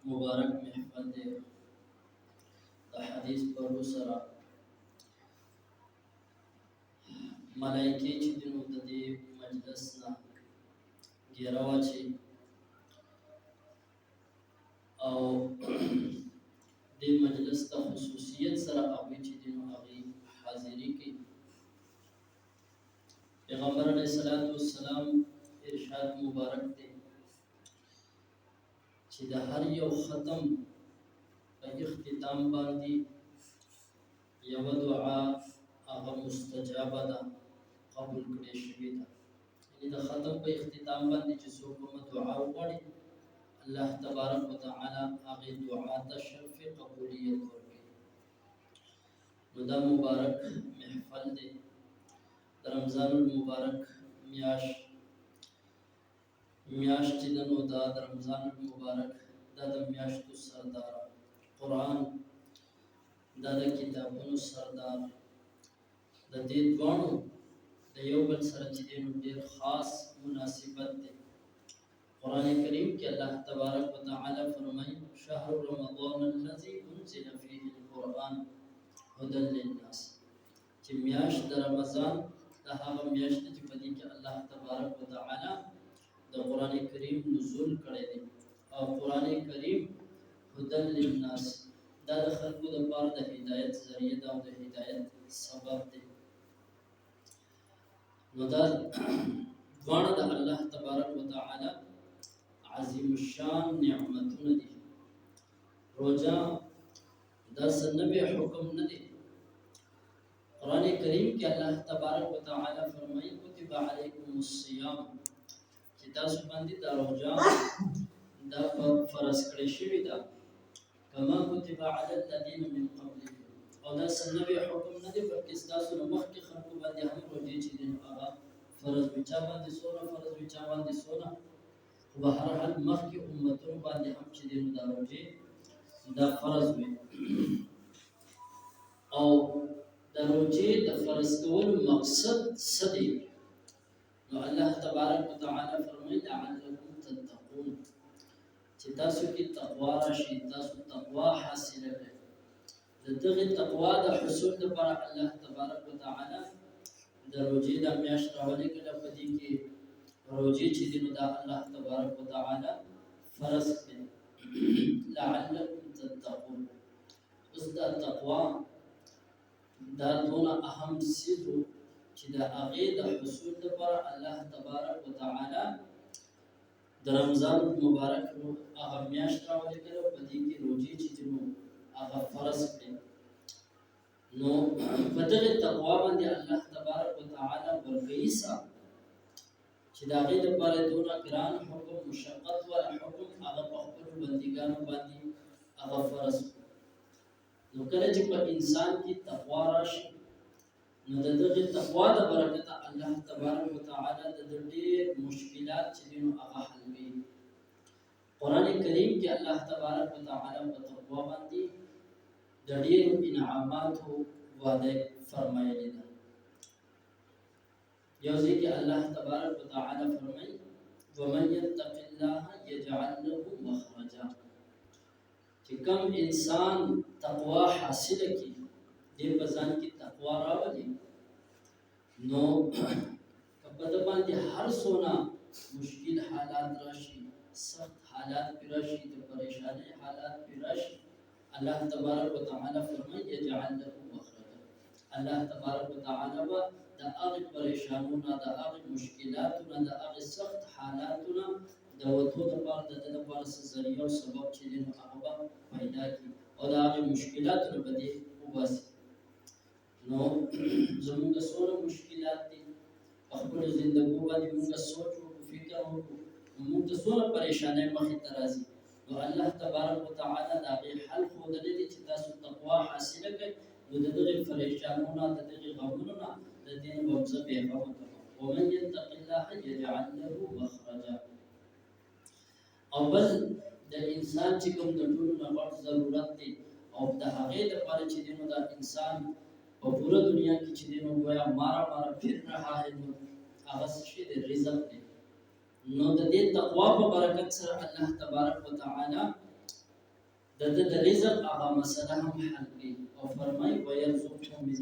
مبارک محفل دی د حدیث پر سره ملائکه چې د نو د دې مجلس نه ګیره واچي او د مجلس ته خصوصیت سره هغه چې د نو هغه حاضری کوي. پیغمبر علیه الصلاۃ والسلام ارشاد مبارک دی چې د هر یو ختم په اختتام باندې یو دعا هغه مستجابه ده، قبول کړي شوې ده. یعنی د ختم په اختتام باندې چې څوک دعا وغواړي الله تبارک وتعالى هغه دعا ته شرف قبولیت ورکړي. نو دا مبارک محفل دی د رمضان المبارک میاشت چې د نو دا د رمضان المبارک دا د میاشتو سردار، قرآن دا د کتابونو سردار، د دې دوانو د یو بل سره چې ډېر خاص مناسبت دی. قرآن کریم کې الله تبارک وتعالى فرمایي شهر رمضان الذي انزل فيه القرآن هدى للناس، چې میاشت د رمضان د هغه میاشت چې په دې کې الله تبارک وتعالى د قرآن کریم نزول کړی دی او قرآن کریم هدى للناس دا د خلکو لپاره د هدایت ذریعہ ده او د هدایت سبب دی. نو دا دواړه د الله تبارک وتعالى عظیم الشان نعمتونه دي. روزه دا سنبی حکم نه دی. قرآن کریم کې الله تبارک وتعالى فرمایي کتب علیکم الصیام، چې تاسو باندې دا روزه دا فرض کړی شوی ده کما کتب علی الذین من قبلکم، او دا سنبی حکم نه دی بلکې تاسو نو مخکې خلکو باندې هم روزه چې دین هغه فرض وچا باندې سونه فرض وچا باندې سونه خو به هر حال مخکې امتونو باندې هم چې دین دا روزه دا فرض وي. او د روزه د فرض کولو مقصد څه دی؟ نو الله تبارک وتعالى فرمایي لعلکم تتقون، چې تاسو کې تقوا راشي، تاسو تقوا حاصله کړئ. د دغه تقوا د حصول لپاره الله تبارک وتعالى د روزې د میاشت راولې کړه په دې کې روزې چې دینو دا الله تبارک وتعالى فرض کړي لعلکم تتقون. اوس دا تقوا دا دونه اهم سیدو چې د هغې د حصول لپاره الله تبارک وتعالى د رمضان مبارک هغه میاشت راولې کړه په دې کې روزې چې دینو هغه فرض کړي. نو په دغه تقوا باندې الله تبارک وتعالى ورګیسا چې دا غي د لپاره دونه ګران حکم مشقت ولا حکم هغه په خپل بندګانو باندې هغه فرض. نو کله چې په انسان کې تقوا راشي نو دغه تقوا د برکت الله تبارک وتعالى د ډېر مشکلات چې دینو هغه حلوي. قرآن کریم کې الله تبارک وتعالى په تقوا باندې د ډېر انعاماتو وعده فرمایلی ده. یو ځکه الله تبارک وتعالى فرمایي ومن يتق الله يجعل له مخرجا، چې کوم انسان تقوا حاصله کړي دې په ځان کې تقوا راولي نو په دې باندې هر څونه مشکل حالات راشي، سخت حالات راشي، د پریشانی حالات راشي، الله تبارک وتعالى فرمایي يجعل له مخرجا. الله تبارک وتعالى د هغه پریشانونو، د هغه مشکلاتونو، د هغه سخت حالاتونو د وته لپاره د لپاره ذریعہ او سبب چې دین هغه پیدا کی او د هغه مشکلاتونو په دې وباسي. نو زموږ سره مشکلات دي په خپل ژوند باندې موږ سوچ او فکر وکړو، موږ سره پریشانای مخې ته راځي. نو الله تبارک وتعالى دا غي حل خو د دې چې تاسو تقوا حاصله کړئ نو د دې پریشانونو د دې غمونو د دین وبځه به وکړو. ومن يتق الله يجعل له مخرجا. او بل د انسان چې کوم د ټولو نه غوړ ضرورت دی او د هغه لپاره چې دینو د انسان په پوره دنیا کې چې دینو گویا مارا پھر رہا ہے نو هغه شی د رزق دی. نو د دې تقوا په برکت سره الله تبارک وتعالى د رزق هغه مسله هم حل کړي او فرمایي ويرزقهم من